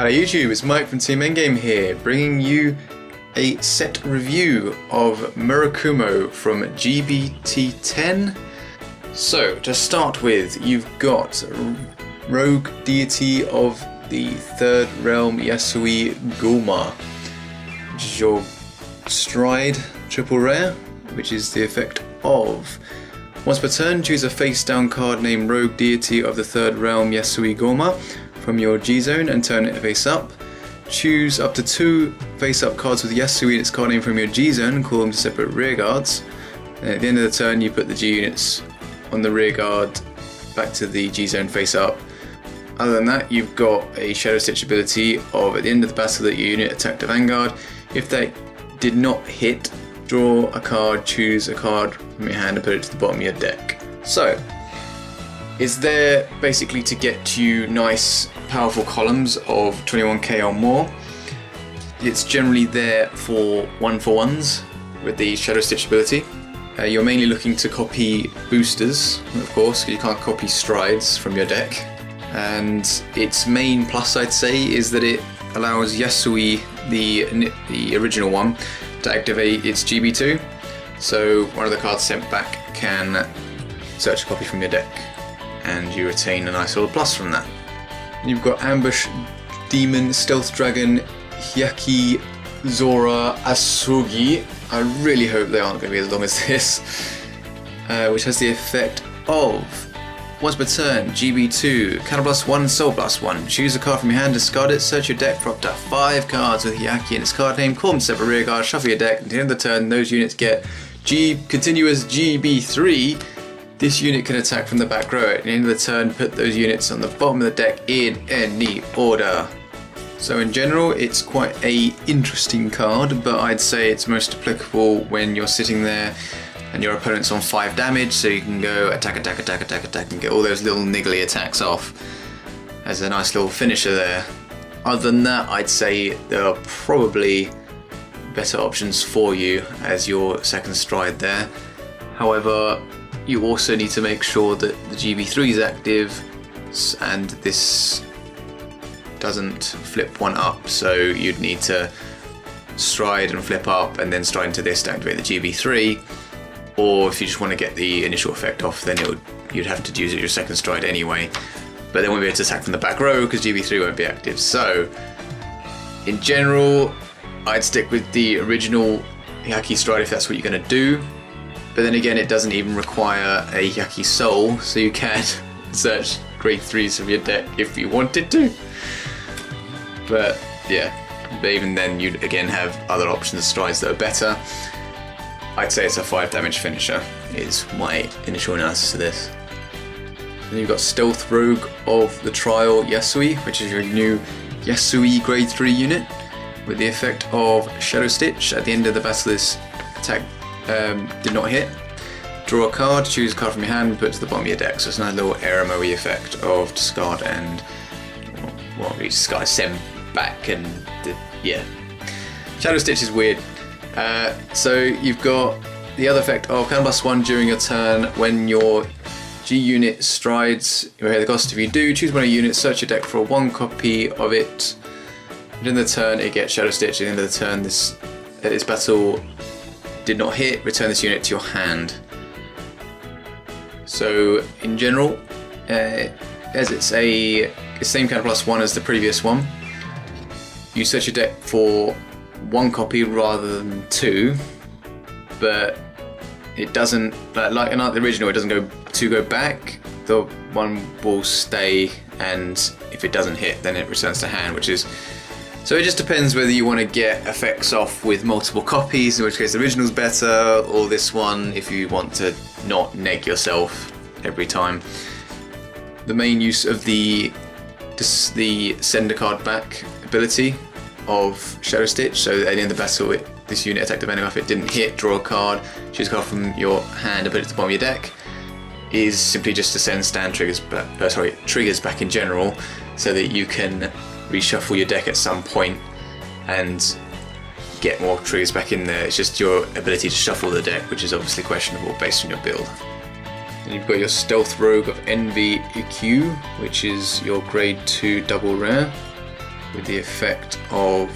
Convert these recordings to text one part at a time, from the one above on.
Hello YouTube, it's Mike from Team Endgame here, bringing you a set review of Murakumo from G-BT10. So, to start with, you've got Rogue Deity of the 3rd Realm Yasuie Gouma, which is your Stride triple rare, which is the effect of once per turn, choose a face down card named Rogue Deity of the 3rd Realm Yasuie Gouma from your G-Zone and turn it face up. Choose up to 2 face up cards with Yasuie and its card name from your G-Zone and call them to separate rear guards. And at the end of the turn you put the G units on the rear guard back to the G-Zone face up. Other than that, you've got a Shadow Stitch ability of at the end of the battle that your unit attacked a Vanguard. If that did not hit, draw a card, choose a card from your hand and put it to the bottom of your deck. So, it's there basically to get you nice powerful columns of 21k or more. It's generally there for 1-for-1s with the Shadow Stitch ability. You're mainly looking to copy boosters, of course, because you can't copy strides from your deck. And its main plus, I'd say, is that it allows Yasuie, the original one, to activate its GB2. So one of the cards sent back can search a copy from your deck, and you retain a nice little plus from that. You've got Ambush Demon, Stealth Dragon, Hyakki, Zora, Asougi. I really hope they aren't going to be as long as this. Which has the effect of once per turn, GB2, Counterblast 1, Soul Blast 1. Choose a card from your hand, discard it, search your deck for up to 5 cards with Hyakki and its card name, call them separate rear guard, shuffle your deck, and at the end of the turn those units get continuous GB3. This unit can attack from the back row. At the end of the turn, put those units on the bottom of the deck in any order. So in general, it's quite a interesting card, but I'd say it's most applicable when you're sitting there and your opponent's on 5 damage, so you can go attack, attack, attack, attack, attack, and get all those little niggly attacks off as a nice little finisher there. Other than that, I'd say there are probably better options for you as your second stride there. However, you also need to make sure that the GB3 is active and this doesn't flip one up, so you'd need to stride and flip up and then stride into this to activate the GB3, or if you just want to get the initial effect off, then you'd have to use it your second stride anyway, but then won't be able to attack from the back row because GB3 won't be active. So in general, I'd stick with the original Hyakki stride if that's what you're going to do. But then again, it doesn't even require a Hyakki soul, so you can search grade 3s from your deck if you wanted to. But yeah, but even then you'd again have other options, strides that are better. I'd say it's a 5 damage finisher, is my initial analysis of this. Then you've got Stealth Rogue of the Trial Yasuie, which is your new Yasuie grade 3 unit, with the effect of Shadow Stitch. At the end of the battle, this attack did not hit. Draw a card, choose a card from your hand and put it to the bottom of your deck. So it's a nice little Eremo-y effect of discard and you discard, send back, and yeah. Shadow Stitch is weird. So you've got the other effect of Counterblast 1 during your turn. When your G unit strides, you pay the cost. If you do, choose one of your units, search your deck for 1 copy of it. At the end of the turn, it gets Shadow Stitch. At the end of the turn, this battle did not hit, return this unit to your hand. So in general, as it's the same Counterblast 1 as the previous one, you search your deck for 1 copy rather than 2, but it doesn't, like the original, it doesn't go back. The one will stay, and if it doesn't hit, then it returns to hand, which is. So it just depends whether you want to get effects off with multiple copies, in which case the original's better, or this one if you want to not neg yourself every time. The main use of the send a card back ability of Shadow Stitch, so at the end of the battle this unit attacked the venue. If it didn't hit, draw a card, choose a card from your hand and put it to the bottom of your deck, is simply just to send stand triggers back in general, so that you can reshuffle your deck at some point and get more triggers back in there. It's just your ability to shuffle the deck, which is obviously questionable based on your build. And you've got your Stealth Rogue of Envy lkyuu, which is your grade 2 double rare. with the effect of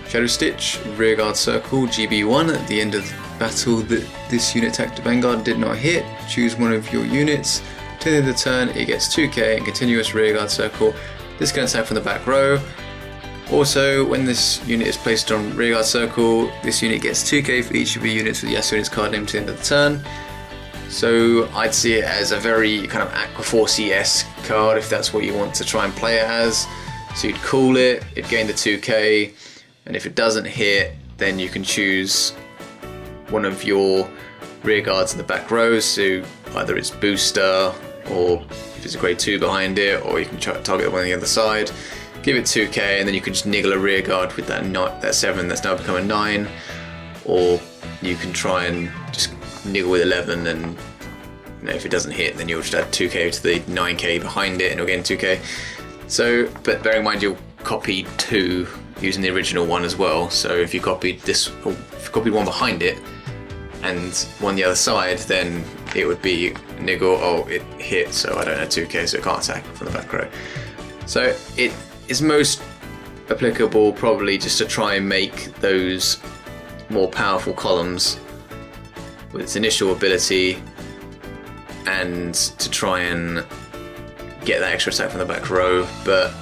Shadow Stitch, Rearguard Circle, GB1. At the end of the battle that this unit attacked Vanguard did not hit, choose one of your units. Till the end of the turn, it gets 2k and continuous Rearguard Circle. This can attack from the back row. Also, when this unit is placed on Rearguard Circle, this unit gets 2k for each of your units with Yasuie in its card name to the end of the turn. So I'd see it as a very kind of Aquaforce-esque card if that's what you want to try and play it as. So you'd call it, it'd gain the 2k, and if it doesn't hit, then you can choose one of your rear guards in the back row, so either it's booster, or if it's a grade 2 behind it, or you can target one on the other side, give it 2k, and then you can just niggle a rear guard with that 7 that's now become a 9, or you can try and just niggle with 11, and if it doesn't hit, then you'll just add 2k to the 9k behind it, and you'll gain 2k. So, but bearing in mind you'll copy 2 using the original one as well, so if you copied this, or if you copied one behind it, and one the other side, then it would be niggle, oh it hit, so I don't have 2k, so it can't attack from the back row. So it is most applicable probably just to try and make those more powerful columns with its initial ability, and to try and get that extra attack from the back row. But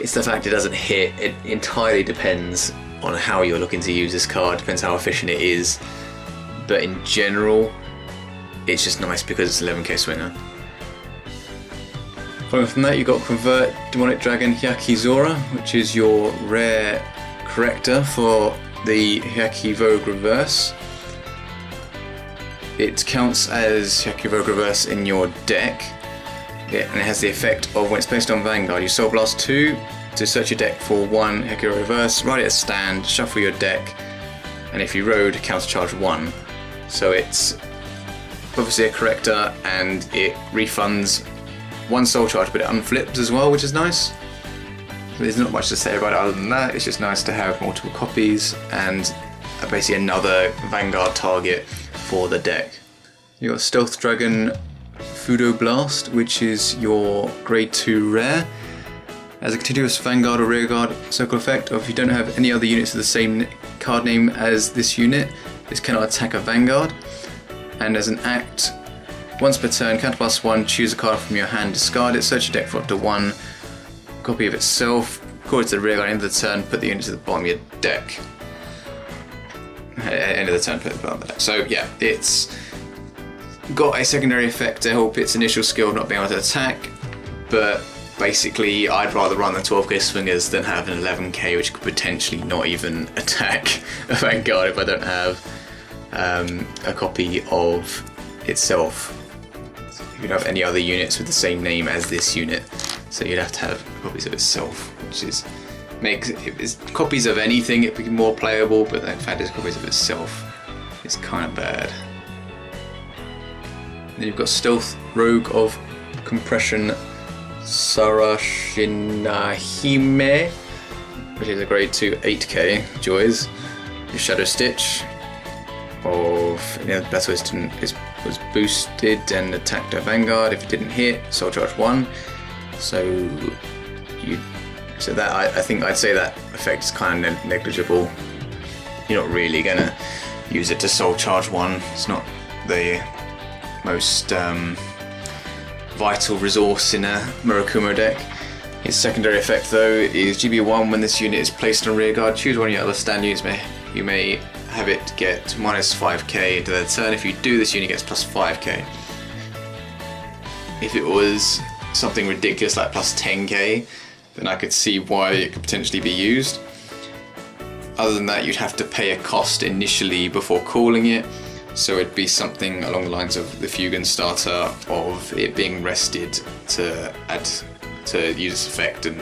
it's the fact it doesn't hit. It entirely depends on how you're looking to use this card, depends how efficient it is, but in general it's just nice because it's 11k swinger. Following from that, you've got Covert, Demonic Dragon, Hyakki Zora, which is your rare corrector for the Hyakki Vogue Reverse. It counts as Hyakki Vogue Reverse in your deck, and it has the effect of when it's placed on Vanguard, you Soul Blast 2 to search your deck for 1 Hyakki Vogue Reverse, write it as stand, shuffle your deck, and if you road, countercharge 1. So it's obviously a corrector, and it refunds 1 soul charge, but it unflips as well, which is nice. There's not much to say about it other than that. It's just nice to have multiple copies and basically another Vanguard target for the deck. You've got Stealth Dragon Fudoublast, which is your grade 2 rare. As a continuous Vanguard or Rearguard circle effect, or if you don't have any other units with the same card name as this unit, this cannot attack a Vanguard. And as an act, once per turn, counter +1, choose a card from your hand, discard it, search your deck for up to 1 copy of itself, call it to the Rearguard, end of the turn, put the unit to the bottom of your deck. End of the turn, put it on the deck. So yeah, it's got a secondary effect to help its initial skill not being able to attack, but basically I'd rather run the 12k swingers than have an 11k which could potentially not even attack a Vanguard if I don't have a copy of itself. You don't have any other units with the same name as this unit, so you'd have to have copies of itself, which is copies of anything it become more playable, but the fact is copies of itself is kind of bad. Then you've got Stealth Rogue of Compression Sarashinahime, which is a grade 2 8k joys. Your Shadow Stitch of battle was boosted and attacked a Vanguard. If it didn't hit, Soul Charge 1. So that I think I'd say that effect is kind of negligible. You're not really gonna use it to Soul Charge 1. It's not the most vital resource in a Murakumo deck. Its secondary effect though is GB1. When this unit is placed on Rearguard, choose one of your other stand units. You may have it get -5k into their turn. If you do, this unit gets +5k. If it was something ridiculous like +10k, then I could see why it could potentially be used. Other than that, you'd have to pay a cost initially before calling it, so it'd be something along the lines of the Fugen starter, of it being rested to use this effect and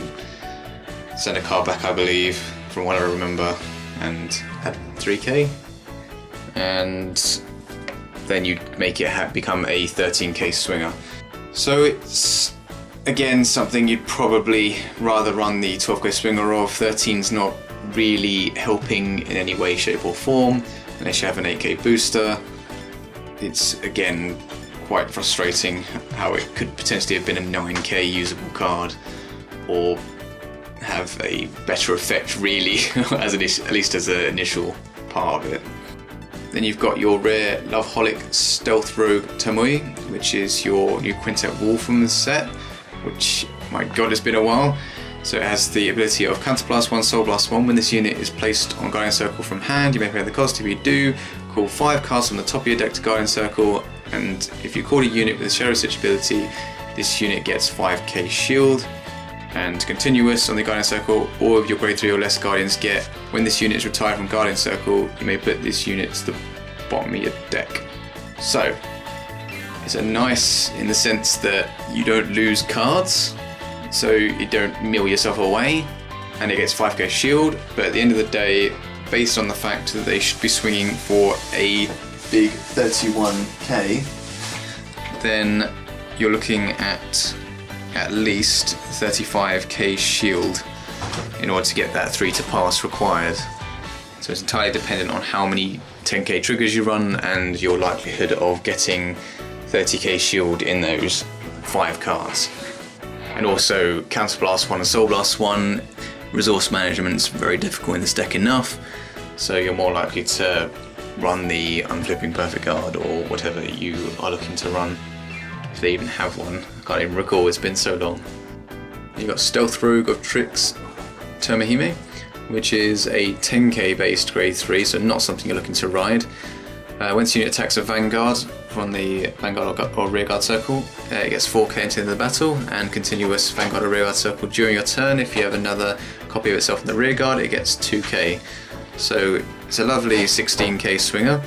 send a card back, I believe, from what I remember, and add 3k, and then you'd make it become a 13k swinger. So it's again something you'd probably rather run the 12k swinger of. 13's not really helping in any way, shape or form unless you have an 8k booster. It's again quite frustrating how it could potentially have been a 9k usable card, or have a better effect really, at least as an initial part of it. Then you've got your rare Loveholic Stealth Rogue Taemahime, which is your new Quintet Wall from the set, which, my god, it's been a while. So it has the ability of Counterblast 1, Soul Blast 1. When this unit is placed on Guardian Circle from hand, you may pay the cost. If you do, call 5 cards from the top of your deck to Guardian Circle, and if you call a unit with a Shadow Stitch ability, this unit gets 5k shield. And continuous on the Guardian Circle, all of your grade 3 or less Guardians get, when this unit is retired from Guardian Circle, you may put this unit to the bottom of your deck. So, it's a nice in the sense that you don't lose cards, so you don't mill yourself away, and it gets 5k shield, but at the end of the day, based on the fact that they should be swinging for a big 31k, then you're looking at least 35k shield in order to get that 3 to pass required. So it's entirely dependent on how many 10k triggers you run and your likelihood of getting 30k shield in those 5 cards. And also Counterblast 1 and Soul Blast 1, resource management's very difficult in this deck enough, so you're more likely to run the Unflipping Perfect Guard or whatever you are looking to run. If they even have one, I can't even recall, it's been so long. You've got Stealth Rogue of Tricks Taemahime, which is a 10k based grade 3, so not something you're looking to ride. When this unit attacks a Vanguard from the Vanguard or Rearguard Circle, it gets 4k into the battle, and continuous Vanguard or Rearguard Circle during your turn. If you have another copy of itself in the Rearguard, it gets 2k. So it's a lovely 16k swinger.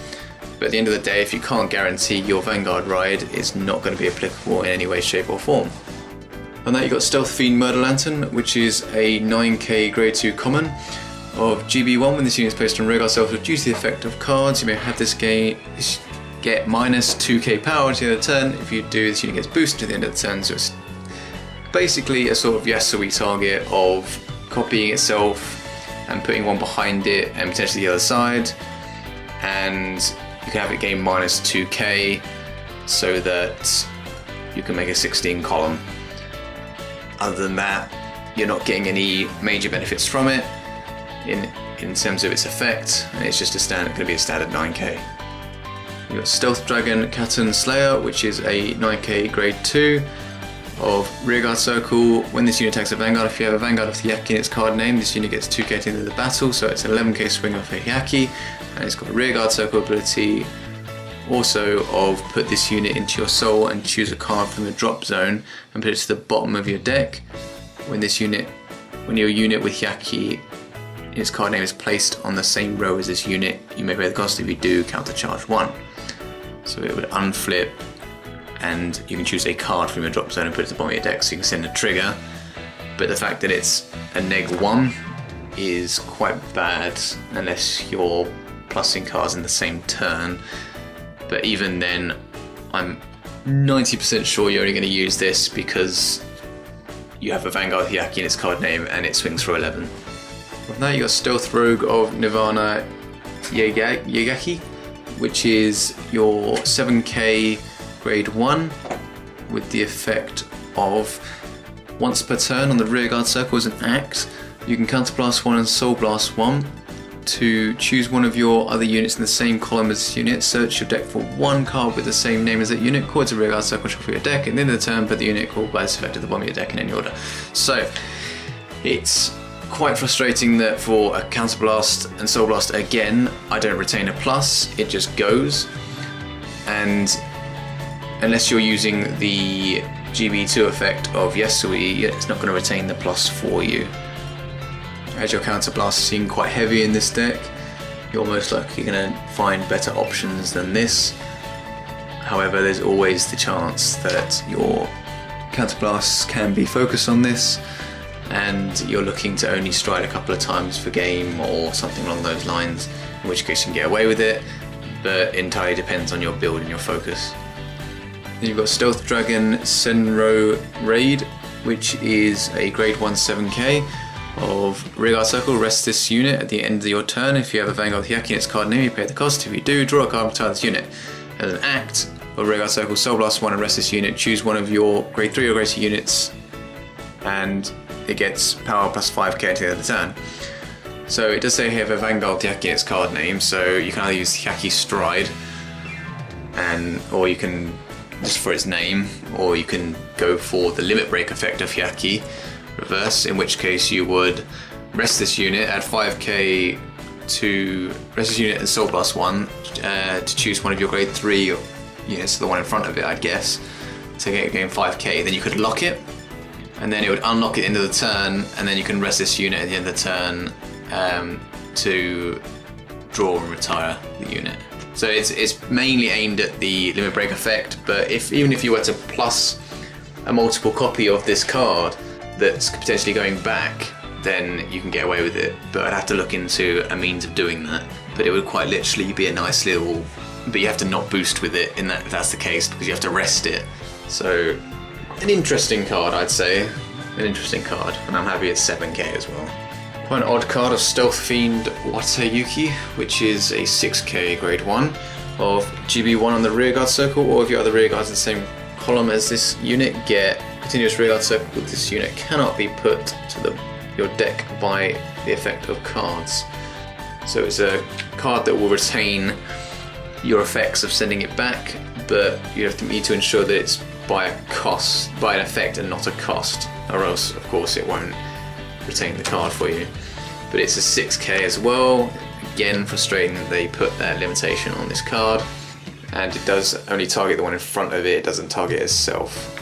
But at the end of the day, if you can't guarantee your Vanguard ride, it's not going to be applicable in any way, shape or form. On that you've got Stealth Fiend Murder Lantern, which is a 9k grade 2 common of GB1. When this unit is placed on Rearguard Circle due to the effect of cards, you may have this get minus 2k power at the end of the turn. If you do, this unit gets boosted at the end of the turn, so it's basically a sort of Yasuie target of copying itself and putting one behind it and potentially the other side, and you can have it gain minus 2k so that you can make a 16 column. Other than that, you're not getting any major benefits from it in terms of its effect, and it's just going to be a standard 9k. You've got Stealth Dragon Katon Slayer, which is a 9k grade 2 of Rearguard Circle. When this unit attacks a Vanguard, if you have a Vanguard of Hyakki in its card name, this unit gets 2k at the end of the battle, so it's an 11k swinger for Hyakki, and it's got a Rearguard Circle ability also of put this unit into your soul and choose a card from the drop zone and put it to the bottom of your deck. When your unit with Hyakki in its card name is placed on the same row as this unit, you may pay the cost. If you do, counter charge 1. So it would unflip, and you can choose a card from your drop zone and put it to the bottom of your deck, so you can send a trigger. But the fact that it's a -1 is quite bad unless you're plussing cards in the same turn. But even then, I'm 90% sure you're only going to use this because you have a Vanguard Hyakki in its card name and it swings for 11. From that you got Stealth Rogue of Nirvana Yaegaki, which is your 7k grade 1 with the effect of once per turn on the Rearguard Circle as an act, you can Counterblast 1 and Soul Blast 1 to choose one of your other units in the same column as this unit, search your deck for one card with the same name as that unit, call it a Rearguard Circle, shuffle your deck, and at the end of the turn put the unit called by this effect at the bottom of your deck in any order. So it's quite frustrating that for a Counterblast and Soul Blast again, I don't retain a plus, it just goes, and unless you're using the GB2 effect of Yasuie, it's not going to retain the plus for you. As your Counterblast seem quite heavy in this deck, you're most likely going to find better options than this. However, there's always the chance that your Counterblasts can be focused on this and you're looking to only stride a couple of times per game or something along those lines, in which case you can get away with it, but entirely depends on your build and your focus. Then you've got Stealth Dragon Senryou Raid, which is a grade 1 7k of Rearguard Circle. Rest this unit at the end of your turn. If you have a Vanguard Hyakki in its card name, you pay the cost. If you do, draw a card and retire this unit. As an act of Rearguard Circle, Soul Blast 1 and rest this unit. Choose one of your grade 3 or greater units and it gets power plus 5k at the end of the turn. So it does say here a Vanguard Hyakki in its card name, so you can either use Hyakki Stride, or you can just for its name, or you can go for the limit break effect of Hyakki reverse, in which case you would rest this unit, add 5k to rest this unit and Soul Blast 1 to choose one of your grade 3 units, the one in front of it, I'd guess, to gain 5k. Then you could lock it, and then it would unlock at the end of the turn, and then you can rest this unit at the end of the turn to draw and retire the unit. So it's mainly aimed at the limit break effect, but even if you were to plus a multiple copy of this card that's potentially going back, then you can get away with it. But I'd have to look into a means of doing that. But it would quite literally be a nice little, but you have to not boost with it if that's the case, because you have to rest it. So an interesting card, I'd say. An interesting card, and I'm happy it's 7k as well. Quite an odd card of Stealth Fiend Watayuki, which is a 6k grade 1 of GB1 on the rearguard circle, or if your other rearguards in the same column as this unit, get continuous rearguard circle with this unit cannot be put to your deck by the effect of cards. So it's a card that will retain your effects of sending it back, but you need to ensure that it's by an effect and not a cost, or else of course it won't retain the card for you. But it's a 6k as well. Again, frustrating that they put that limitation on this card, and it does only target the one in front of it, it doesn't target itself.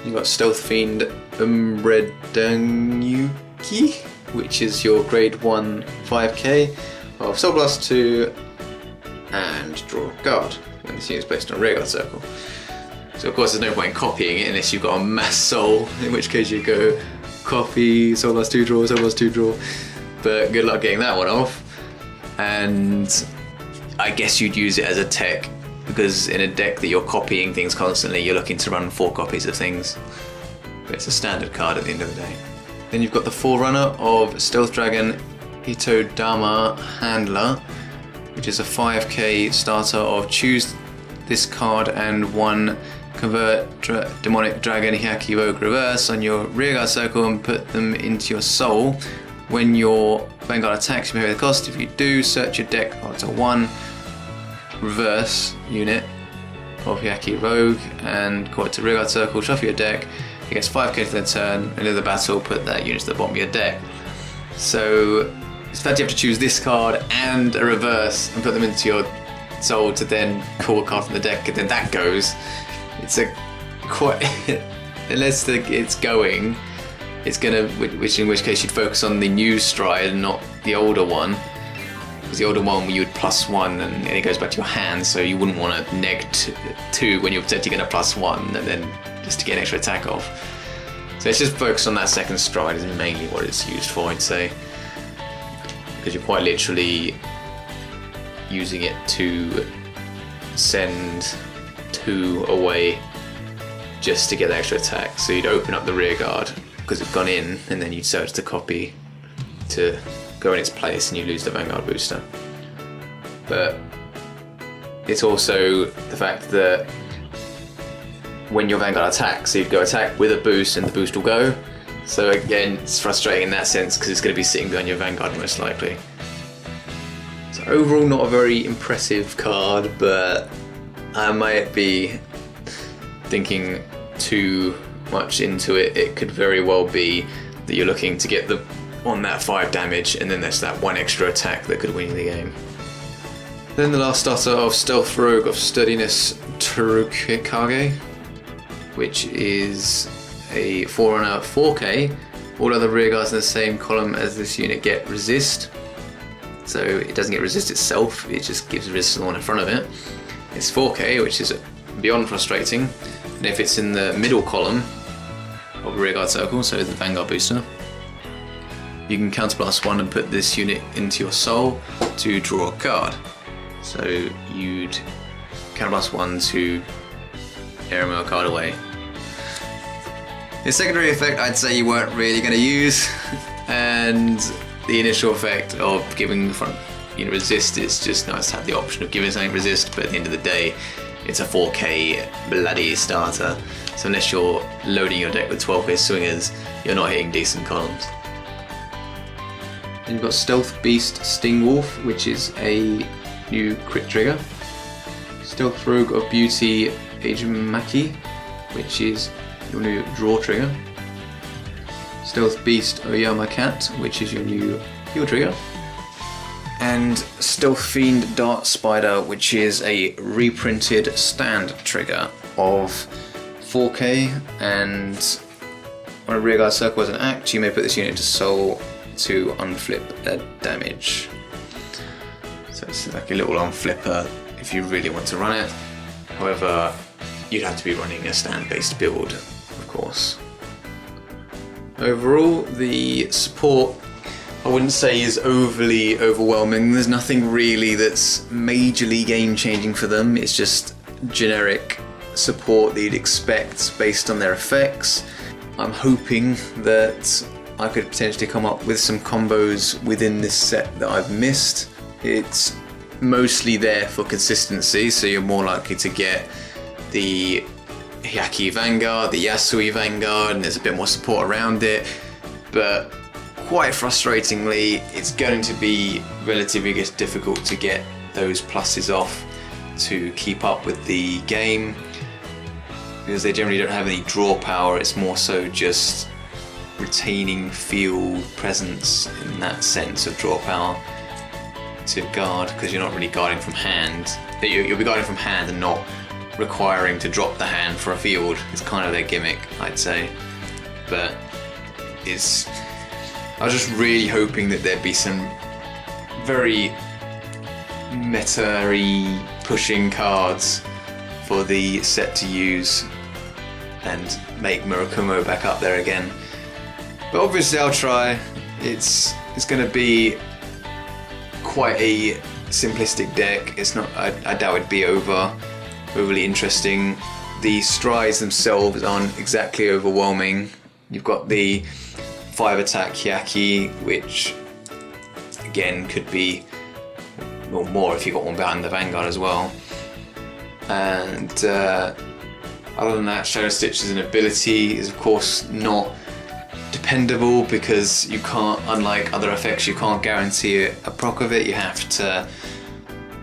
You've got Stealth Fiend Umbredanuki, which is your grade 1 5k of Soul Blast 2 and draw a card when this unit is placed on a rearguard circle. So of course there's no point in copying it unless you've got a mass soul, in which case you go copy, Soul Blast 2 draw, Soul Blast 2 draw, but good luck getting that one off. And I guess you'd use it as a tech, because in a deck that you're copying things constantly, you're looking to run 4 copies of things. But it's a standard card at the end of the day. Then you've got the Forerunner of Stealth Dragon Hitodama Handler, which is a 5k starter of choose this card and 1 Covert Demonic Dragon Hyakki Rogue Reverse on your rearguard circle and put them into your soul. When your Vanguard attacks, you may pay the cost. If you do, search your deck to 1 reverse unit of Hyakki Rogue and call it to rearguard circle, shuffle your deck. It gets 5k to the turn, end of the battle, put that unit to the bottom of your deck. So it's fact you have to choose this card and a reverse and put them into your soul to then call a card from the deck, and then that goes. It's a quite unless it's going, it's gonna, which in which case you'd focus on the new stride and not the older one, because the older one you would +1 and it goes back to your hand, so you wouldn't want to neg 2 when you're potentially going to +1 and then just to get an extra attack off. So it's just focus on that second stride is mainly what it's used for, I'd say, because you're quite literally using it to send 2 away just to get the extra attack. So you'd open up the rear guard because it's gone in, and then you'd search the copy to go in its place and you lose the Vanguard booster. But it's also the fact that when your Vanguard attacks, so you'd go attack with a boost and the boost will go. So again, it's frustrating in that sense because it's going to be sitting behind your Vanguard most likely. So overall not a very impressive card, but I might be thinking too much into it. It could very well be that you're looking to get on that 5 damage, and then there's that 1 extra attack that could win you the game. Then the last starter of Stealth Rogue of Sturdiness Terukage, which is a Forerunner 4k. All other rearguards in the same column as this unit get resist. So it doesn't get resist itself, it just gives resist to the one in front of it. It's 4k, which is beyond frustrating. And if it's in the middle column of a rearguard circle, so the Vanguard booster, you can counterblast 1 and put this unit into your soul to draw a card. So you'd counterblast 1 to arrow a card away. The secondary effect I'd say you weren't really going to use, and the initial effect of giving the front unit resist is just nice to have the option of giving something resist, but at the end of the day it's a 4K bloody starter. So unless you're loading your deck with 12K swingers, you're not hitting decent columns. Then you've got Stealth Beast Sting Wolf, which is a new crit trigger. Stealth Rogue of Beauty Agemaki, which is your new draw trigger. Stealth Beast Oyama Cat, which is your new heal trigger. And Stealth Fiend Dart Spider, which is a reprinted stand trigger of 4K, and when a rearguard circle as an act, you may put this unit into soul to unflip a damage. So it's like a little unflipper if you really want to run it. However, you'd have to be running a stand-based build, of course. Overall, the support I wouldn't say is overly overwhelming. There's nothing really that's majorly game-changing for them. It's just generic support that you'd expect based on their effects. I'm hoping that I could potentially come up with some combos within this set that I've missed. It's mostly there for consistency, so you're more likely to get the Hyakki Vanguard, the Yasuie Vanguard, and there's a bit more support around it. But quite frustratingly, it's going to be relatively difficult to get those pluses off to keep up with the game, because they generally don't have any draw power. It's more so just retaining field presence in that sense of draw power to guard, because you're not really guarding from hand. You'll be guarding from hand and not requiring to drop the hand for a field. It's kind of their gimmick, I'd say. But I was just really hoping that there'd be some very meta-y pushing cards for the set to use and make Murakumo back up there again. But obviously I'll try. It's going to be quite a simplistic deck. It's not. I doubt it'd be overly interesting. The strides themselves aren't exactly overwhelming. You've got the 5 attack Hyakki, which again could be more if you got one behind the Vanguard as well. And other than that, Shadow Stitch as an ability is of course not dependable, because you can't, unlike other effects, you can't guarantee a proc of it. You have to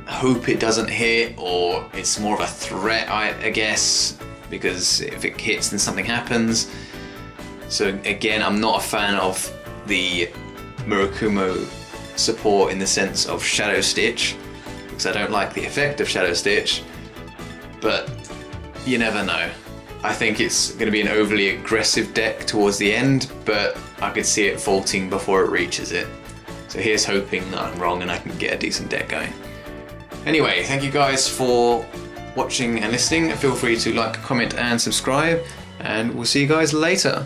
hope it doesn't hit, or it's more of a threat, I guess, because if it hits then something happens. So again, I'm not a fan of the Murakumo support in the sense of Shadow Stitch, because I don't like the effect of Shadow Stitch, but you never know. I think it's going to be an overly aggressive deck towards the end, but I could see it faulting before it reaches it. So here's hoping that I'm wrong and I can get a decent deck going. Anyway, thank you guys for watching and listening. Feel free to like, comment and subscribe, and we'll see you guys later.